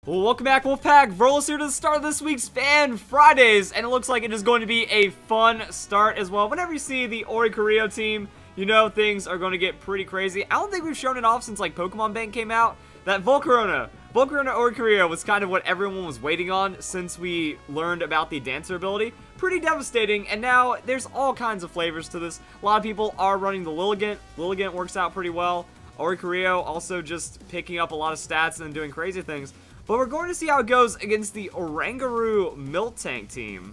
Well, welcome back, Wolfpack. Verlis here to the start of this week's Fan Fridays, and it looks like it is going to be a fun start as well. Whenever you see the Oricorio team, you know things are going to get pretty crazy. I don't think we've shown it off since, like, Pokemon Bank came out. That Volcarona Oricorio was kind of what everyone was waiting on since we learned about the Dancer ability. Pretty devastating, and now there's all kinds of flavors to this. A lot of people are running the Lilligant. Lilligant works out pretty well. Oricorio also just picking up a lot of stats and doing crazy things. But we're going to see how it goes against the Oranguru Miltank team.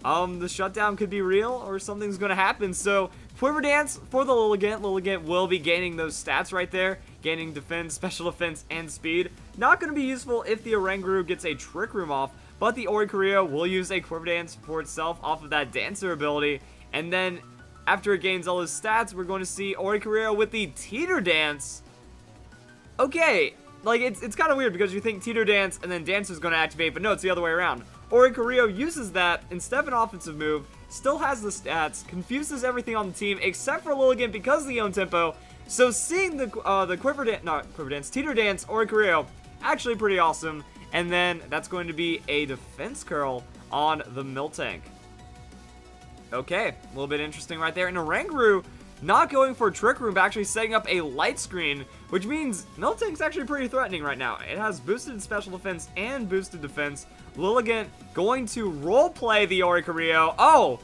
The shutdown could be real, or something's going to happen. So, Quiver Dance for the Lilligant. Lilligant will be gaining those stats right there. Gaining defense, special defense, and speed. Not going to be useful if the Oranguru gets a Trick Room off. But the Oricorio will use a Quiver Dance for itself off of that Dancer ability. And then, after it gains all his stats, we're going to see Oricorio with the Teeter Dance. Okay. Like, it's kind of weird because you think Teeter Dance and then Dancer's going to activate, but no, it's the other way around. Oricorio uses that instead of an offensive move, still has the stats, confuses everything on the team except for Lilligant because of the own tempo. So seeing the Teeter Dance Oricorio, actually pretty awesome. And then that's going to be a defense curl on the Miltank. Okay, a little bit interesting right there. And Oranguru not going for a Trick Room, but actually setting up a Light Screen, which means Miltank's actually pretty threatening right now. It has boosted special defense and boosted defense. Lilligant going to roleplay the Oricorio. Oh!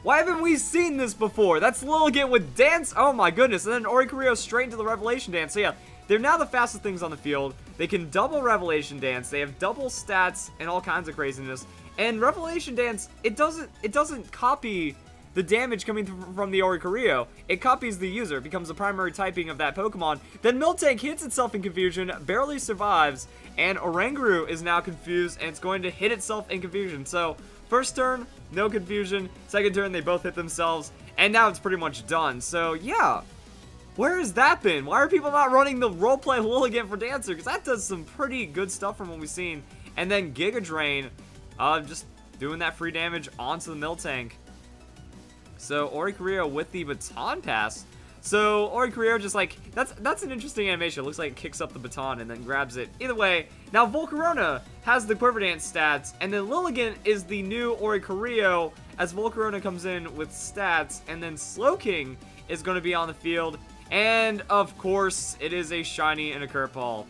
Why haven't we seen this before? That's Lilligant with Dance. Oh my goodness. And then Oricorio straight into the Revelation Dance. So yeah, they're now the fastest things on the field. They can double Revelation Dance. They have double stats and all kinds of craziness. And Revelation Dance, it doesn't copy the damage coming from the Oricorio. It copies the user. It becomes the primary typing of that Pokemon. Then Miltank hits itself in confusion, barely survives, and Oranguru is now confused, and it's going to hit itself in confusion. So, first turn, no confusion. Second turn, they both hit themselves, and now it's pretty much done. So, yeah. Where has that been? Why are people not running the roleplay Lilligant for Dancer? Because that does some pretty good stuff from what we've seen. And then Giga Drain, just doing that free damage onto the Miltank. So, Oricorio with the baton pass. So, Oricorio just like, that's an interesting animation. It looks like it kicks up the baton and then grabs it. Either way, now Volcarona has the Quiver Dance stats, and then Lilligant is the new Oricorio as Volcarona comes in with stats, and then Slowking is going to be on the field. And, of course, it is a shiny and a curveball.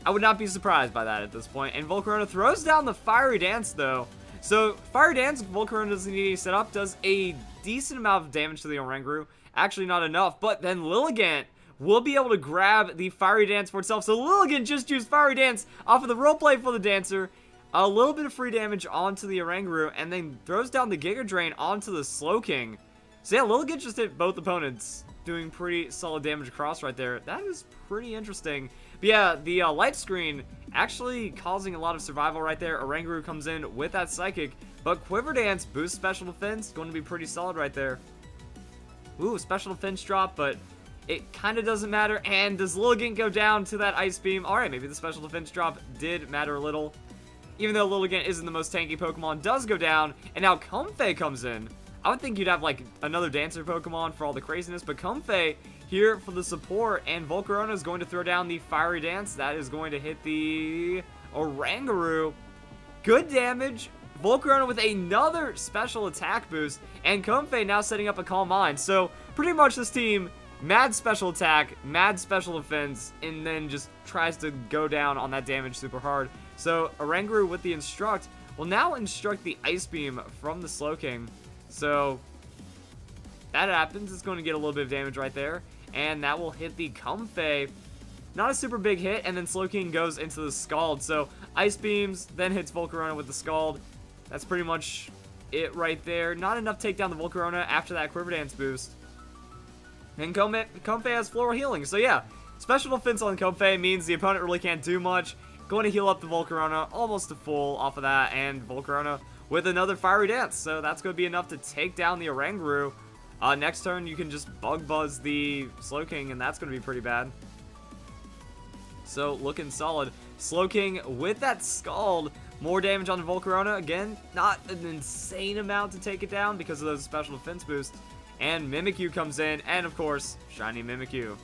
I would not be surprised by that at this point. And Volcarona throws down the Fiery Dance, though. So, Fire Dance, Volcarona doesn't need any setup, does a decent amount of damage to the Oranguru. Actually, not enough, but then Lilligant will be able to grab the Fiery Dance for itself. So, Lilligant just used Fiery Dance off of the roleplay for the Dancer. A little bit of free damage onto the Oranguru, and then throws down the Giga Drain onto the Slowking. So, yeah, Lilligant just hit both opponents, doing pretty solid damage across right there. That is pretty interesting. But yeah, the Light Screen actually causing a lot of survival right there. Oranguru comes in with that Psychic, but Quiver Dance boosts special defense, going to be pretty solid right there. Ooh, special defense drop, but it kind of doesn't matter. And does Lilligant go down to that Ice Beam? Alright, maybe the special defense drop did matter a little. Even though Lilligant isn't the most tanky Pokemon, does go down, and now Comfey comes in. I would think you'd have like another Dancer Pokemon for all the craziness, but Comfey here for the support, and Volcarona is going to throw down the Fiery Dance. That is going to hit the Oranguru. Good damage. Volcarona with another special attack boost, and Comfey now setting up a Calm Mind. So, pretty much this team, mad special attack, mad special defense, and then just tries to go down on that damage super hard. So, Oranguru with the Instruct will now instruct the Ice Beam from the Slowking. So, that happens. It's going to get a little bit of damage right there. And that will hit the Comfey. Not a super big hit, and then Slowking goes into the Scald. So, Ice Beams, then hits Volcarona with the Scald. That's pretty much it right there. Not enough to take down the Volcarona after that Quiver Dance boost. And Comfey has Floral Healing. So, yeah, special defense on Comfey means the opponent really can't do much. Going to heal up the Volcarona almost to full off of that, and Volcarona with another Fiery Dance. So, that's going to be enough to take down the Oranguru. Next turn, you can just Bug Buzz the Slowking, and that's going to be pretty bad. So, looking solid. Slowking with that Scald. More damage on the Volcarona. Again, not an insane amount to take it down because of those special defense boosts. And Mimikyu comes in, and of course, shiny Mimikyu.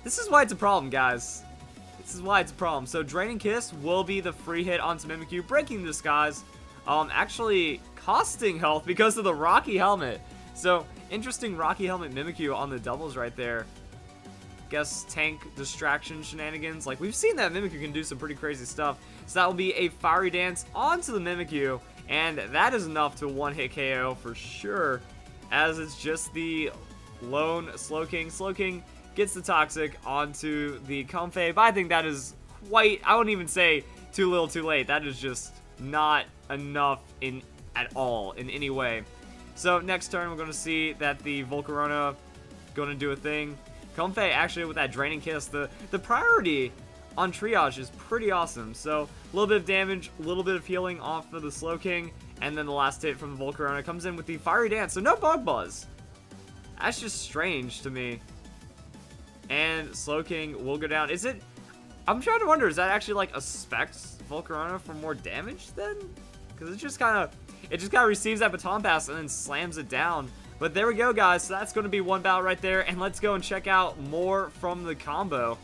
This is why it's a problem, guys. This is why it's a problem. So Draining Kiss will be the free hit onto Mimikyu, breaking the disguise, actually costing health because of the Rocky Helmet. So interesting Rocky Helmet Mimikyu on the doubles right there. Guess tank distraction shenanigans. Like, we've seen that Mimikyu can do some pretty crazy stuff. So that will be a Fiery Dance onto the Mimikyu, and that is enough to one-hit KO for sure, as it's just the lone Slowking. Slowking gets the Toxic onto the Comfey, but I think that is quite, I wouldn't even say too little too late. That is just not enough at all in any way. So next turn, we're going to see that the Volcarona going to do a thing. Comfey actually with that Draining Kiss, the priority on Triage is pretty awesome. So a little bit of damage, a little bit of healing off of the Slowking, and then the last hit from the Volcarona comes in with the Fiery Dance. So no Bug Buzz. That's just strange to me. And Slowking will go down. Is it? I'm trying to wonder, is that actually like a Specs Volcarona for more damage then? Because it just kind of receives that baton pass and then slams it down. But there we go, guys. So that's going to be one battle right there. And let's go and check out more from the combo.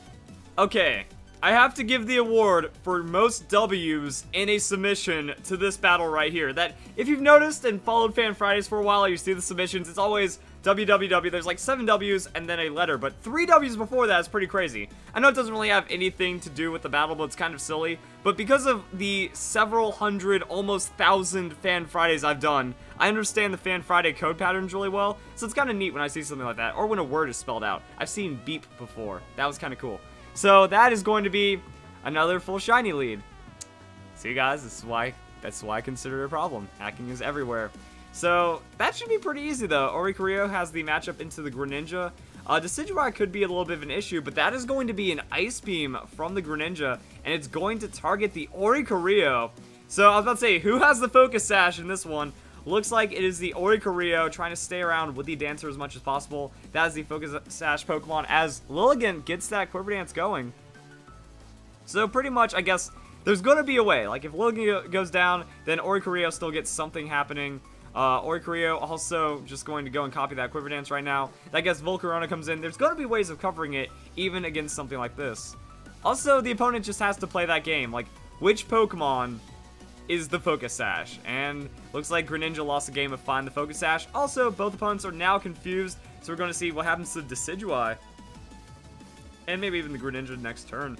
Okay, I have to give the award for most W's in a submission to this battle right here. That, if you've noticed and followed Fan Fridays for a while, you see the submissions, it's always WWW. There's like 7 W's and then a letter, but 3 W's before that is pretty crazy. I know it doesn't really have anything to do with the battle, but it's kind of silly. But because of the several hundred, almost 1,000 Fan Fridays I've done, I understand the Fan Friday code patterns really well, so it's kind of neat when I see something like that, or when a word is spelled out. I've seen beep before. That was kind of cool. So that is going to be another full shiny lead. See, guys, that's why I consider it a problem. Hacking is everywhere. So that should be pretty easy though. Oricorio has the matchup into the Greninja. Decidueye could be a little bit of an issue, but that is going to be an Ice Beam from the Greninja, and it's going to target the Oricorio. So I was about to say, who has the Focus Sash in this one? Looks like it is the Oricorio trying to stay around with the Dancer as much as possible. That is the Focus Sash Pokemon as Lilligant gets that Quiver Dance going. So pretty much, I guess, there's going to be a way. Like, if Lilligant goes down, then Oricorio still gets something happening. Oricorio also just going to go and copy that Quiver Dance right now. I guess Volcarona comes in. There's going to be ways of covering it, even against something like this. Also, the opponent just has to play that game. Like, which Pokemon is the Focus Sash? And looks like Greninja lost the game of Find the Focus Sash. Also, both opponents are now confused, so we're going to see what happens to Decidueye. And maybe even the Greninja next turn.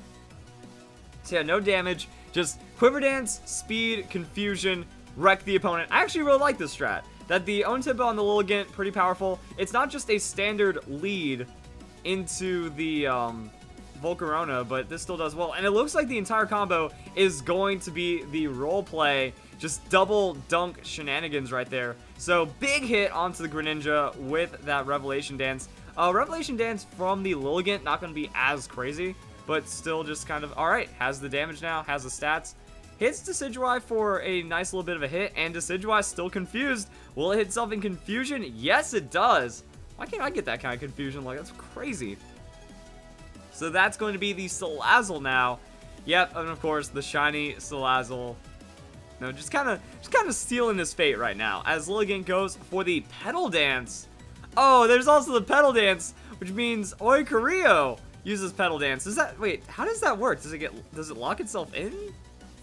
So yeah, no damage. Just Quiver Dance, speed, confusion, wreck the opponent. I actually really like this strat. That the Own Tempo on the Lilligant, pretty powerful. It's not just a standard lead into the Volcarona, but this still does well. And it looks like the entire combo is going to be the roleplay, just double dunk shenanigans right there. So big hit onto the Greninja with that Revelation Dance. Revelation Dance from the Lilligant, not going to be as crazy, but still just kind of, alright, has the damage now, has the stats. Hits Decidueye for a nice little bit of a hit, and Decidueye still confused. Will it hit itself in confusion? Yes, it does. Why can't I get that kind of confusion? Like, that's crazy. So that's going to be the Salazzle now. Yep, and of course, the shiny Salazzle. No, just kind of stealing his fate right now, as Lilligant goes for the Petal Dance. Oh, there's also the Petal Dance, which means Oricorio uses Petal Dance. Does that, wait, how does that work? Does it lock itself in?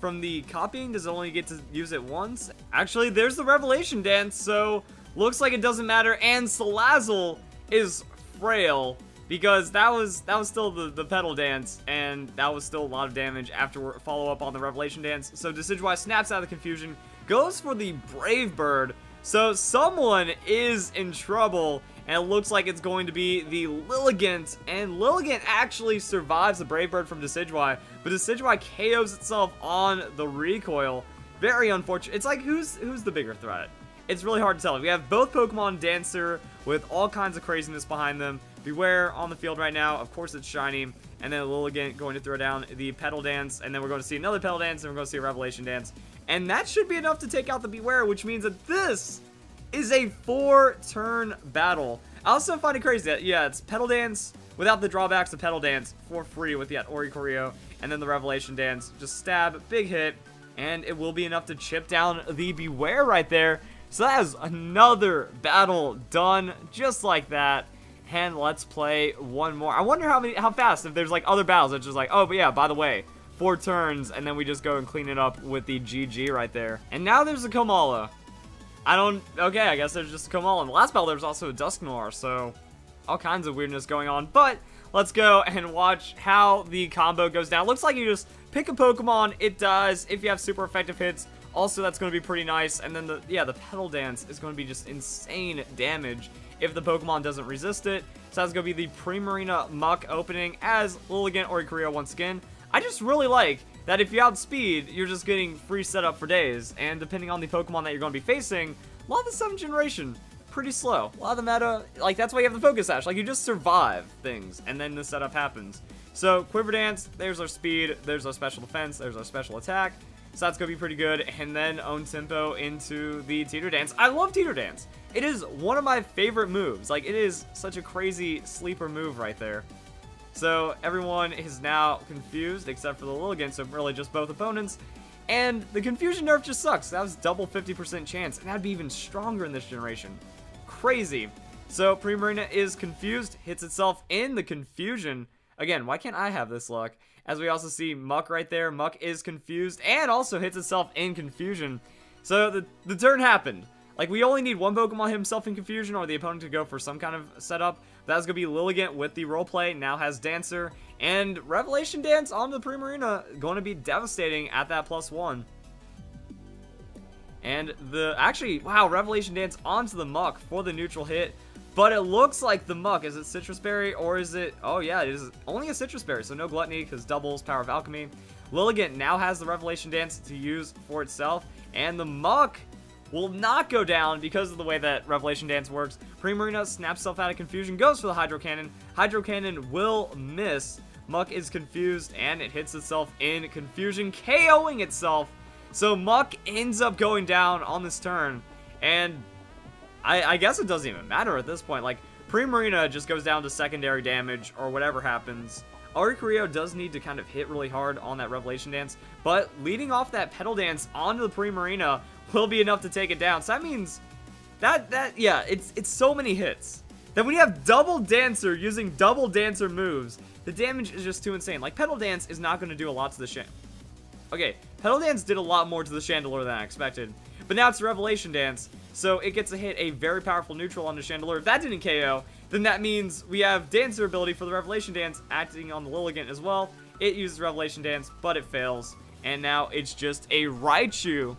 From the copying, does it only get to use it once? Actually, there's the Revelation Dance, so looks like it doesn't matter. And Salazzle is frail because that was still the Petal Dance, and that was still a lot of damage after follow up on the Revelation Dance. So Decidueye snaps out of the confusion, goes for the Brave Bird. So someone is in trouble, and it looks like it's going to be the Lilligant, and Lilligant actually survives the Brave Bird from Decidueye, but Decidueye KOs itself on the recoil. Very unfortunate. It's like, who's the bigger threat? It's really hard to tell. We have both Pokemon Dancer with all kinds of craziness behind them. Beware on the field right now. Of course, it's shiny, and then Lilligant going to throw down the Petal Dance, and then we're going to see another Petal Dance, and we're going to see a Revelation Dance. And that should be enough to take out the Beware, which means that this is a 4-turn battle. I also find it crazy that, yeah, it's Petal Dance without the drawbacks of Petal Dance for free with that Oricorio, and then the Revelation Dance. Just stab, big hit, and it will be enough to chip down the Beware right there. So that is another battle done just like that. and let's play one more. I wonder how fast, if there's like other battles, it's just like, oh, but yeah, by the way, 4 turns, and then we just go and clean it up with the GG right there. And now there's a Komala. Okay, I guess there's just a Komala. In the last battle, there was also a Dusknoir, so all kinds of weirdness going on. But let's go and watch how the combo goes down. Looks like you just pick a Pokemon, it dies. If you have super effective hits, also that's going to be pretty nice. And then the Petal Dance is going to be just insane damage if the Pokemon doesn't resist it. So that's going to be the Primarina Muck opening as Lilligant Oricorio once again. I just really like that if you outspeed, you're just getting free setup for days. And depending on the Pokemon that you're going to be facing, a lot of the 7th generation, pretty slow. A lot of the meta, like, that's why you have the Focus Sash. Like, you just survive things, and then the setup happens. So, Quiver Dance, there's our speed, there's our special defense, there's our special attack. So that's going to be pretty good. And then Own Tempo into the Teeter Dance. I love Teeter Dance. It is one of my favorite moves. Like, it is such a crazy sleeper move right there. So, everyone is now confused, except for the Lilligant, so really just both opponents. And the Confusion nerf just sucks. That was double 50% chance, and that'd be even stronger in this generation. Crazy. So, Primarina is confused, hits itself in the Confusion. Again, why can't I have this luck? As we also see Muck right there. Muck is confused, and also hits itself in Confusion. So, the turn happened. Like, we only need one Pokemon hit himself in Confusion, or the opponent to go for some kind of setup. That's going to be Lilligant with the roleplay, now has Dancer, and Revelation Dance onto the Primarina, going to be devastating at that +1. And actually, wow, Revelation Dance onto the Muck for the neutral hit, but it looks like the Muck, is it Citrus Berry, or is it, oh yeah, it is only a Citrus Berry, so no Gluttony, because doubles Power of Alchemy. Lilligant now has the Revelation Dance to use for itself, and the Muck will not go down because of the way that Revelation Dance works. Primarina snaps itself out of Confusion, goes for the Hydro Cannon. Hydro Cannon will miss. Muck is confused, and it hits itself in Confusion, KOing itself. So Muck ends up going down on this turn, and I guess it doesn't even matter at this point. Like, Primarina just goes down to secondary damage, or whatever happens. Oricorio does need to kind of hit really hard on that Revelation Dance, but leading off that Petal Dance onto the Primarina will be enough to take it down. So that means yeah, it's so many hits that when you have double Dancer using double Dancer moves, the damage is just too insane. Like, Petal Dance is not going to do a lot to the Okay, Petal Dance did a lot more to the Chandelure than I expected, but now it's Revelation Dance, so it gets to hit a very powerful neutral on the Chandelure. If that didn't KO, then that means we have Dancer ability for the Revelation Dance acting on the Lilligant as well. It uses Revelation Dance, but it fails, and now it's just a Raichu.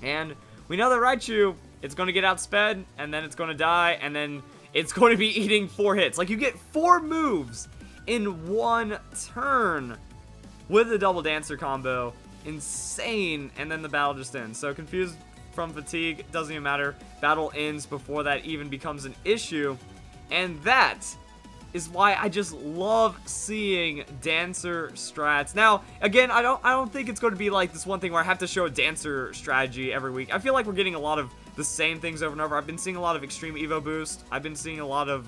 And we know that Raichu, it's going to get outsped, and then it's going to die, and then it's going to be eating 4 hits. Like, you get 4 moves in 1 turn with the double Dancer combo. Insane. And then the battle just ends. So, confused from fatigue, doesn't even matter. Battle ends before that even becomes an issue. And that is why I just love seeing Dancer strats. Now, again, I don't think it's going to be like this one thing where I have to show a Dancer strategy every week. I feel like we're getting a lot of the same things over and over. I've been seeing a lot of Extreme Evo Boost. I've been seeing a lot of,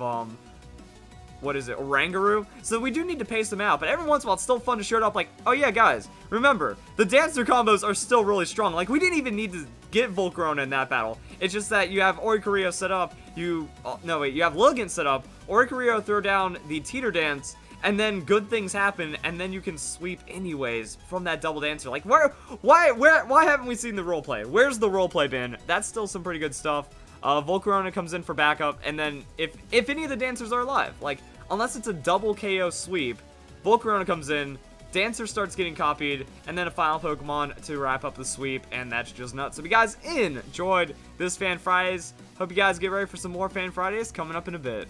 what is it, Oranguru? So we do need to pace them out, but every once in a while it's still fun to show it up like, oh yeah, guys, remember, the Dancer combos are still really strong. Like, we didn't even need to get Volcarona in that battle. It's just that you have Oricorio set up, you have Lilligant set up, Oricorio throw down the Teeter Dance, and then good things happen, and then you can sweep anyways from that double Dancer. Like, why haven't we seen the roleplay? Where's the roleplay been? That's still some pretty good stuff. Volcarona comes in for backup, and then if any of the Dancers are alive, like, unless it's a double KO sweep, Volcarona comes in, Dancer starts getting copied, and then a final Pokemon to wrap up the sweep, and that's just nuts. So if you guys enjoyed this Fan Fridays, hope you guys get ready for some more Fan Fridays coming up in a bit.